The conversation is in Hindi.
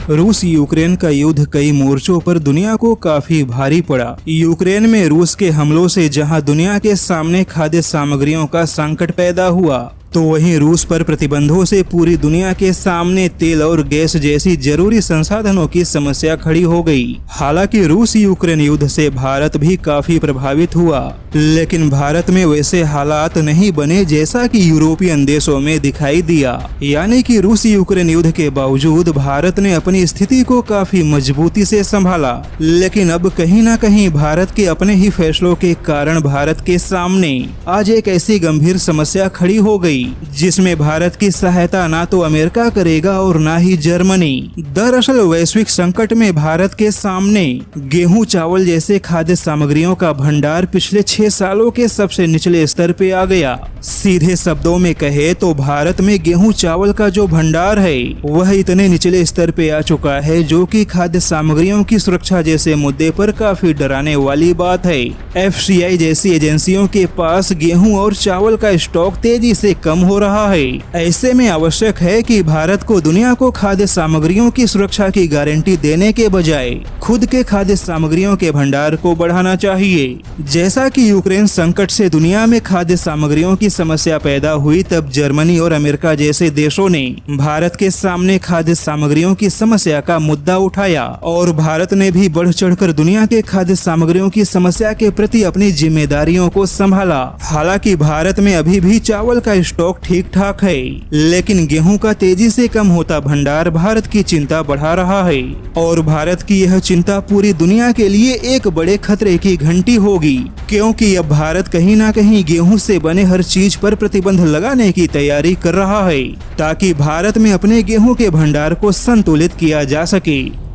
रूस यूक्रेन का युद्ध कई मोर्चों पर दुनिया को काफी भारी पड़ा। यूक्रेन में रूस के हमलों से जहां दुनिया के सामने खाद्य सामग्रियों का संकट पैदा हुआ, तो वहीं रूस पर प्रतिबंधों से पूरी दुनिया के सामने तेल और गैस जैसी जरूरी संसाधनों की समस्या खड़ी हो गई। हालांकि रूस यूक्रेन युद्ध से भारत भी काफी प्रभावित हुआ, लेकिन भारत में वैसे हालात नहीं बने जैसा कि यूरोपियन देशों में दिखाई दिया। यानी कि रूस यूक्रेन युद्ध के बावजूद भारत ने अपनी स्थिति को काफी मजबूती से संभाला, लेकिन अब कहीं न कहीं भारत के अपने ही फैसलों के कारण भारत के सामने आज एक ऐसी गंभीर समस्या खड़ी हो गई जिसमें भारत की सहायता ना तो अमेरिका करेगा और ना ही जर्मनी। दरअसल वैश्विक संकट में भारत के सामने गेहूं, चावल जैसे खाद्य सामग्रियों का भंडार पिछले 6 सालों के सबसे निचले स्तर पे आ गया। सीधे शब्दों में कहे तो भारत में गेहूं चावल का जो भंडार है वह इतने निचले स्तर पे आ चुका है, जो कि खाद्य सामग्रियों की सुरक्षा जैसे मुद्दे पर काफी डराने वाली बात है। FCI जैसी एजेंसियों के पास गेहूं और चावल का स्टॉक तेजी से कम हो रहा है। ऐसे में आवश्यक है कि भारत को दुनिया को खाद्य सामग्रियों की सुरक्षा की गारंटी देने के बजाय खुद के खाद्य सामग्रियों के भंडार को बढ़ाना चाहिए। जैसा कि यूक्रेन संकट से दुनिया में खाद्य सामग्रियों की समस्या पैदा हुई, तब जर्मनी और अमेरिका जैसे देशों ने भारत के सामने खाद्य सामग्रियों की समस्या का मुद्दा उठाया और भारत ने भी बढ़ चढ़कर दुनिया के खाद्य सामग्रियों की समस्या के प्रति अपनी जिम्मेदारियों को संभाला। हालांकि भारत में अभी भी चावल का स्टॉक ठीक ठाक है, लेकिन गेहूं का तेजी से कम होता भंडार भारत की चिंता बढ़ा रहा है और भारत की यह चिंता पूरी दुनिया के लिए एक बड़े खतरे की घंटी होगी, क्योंकि अब भारत कहीं ना कहीं गेहूं से बने हर चीज पर प्रतिबंध लगाने की तैयारी कर रहा है ताकि भारत में अपने गेहूं के भंडार को संतुलित किया जा सके।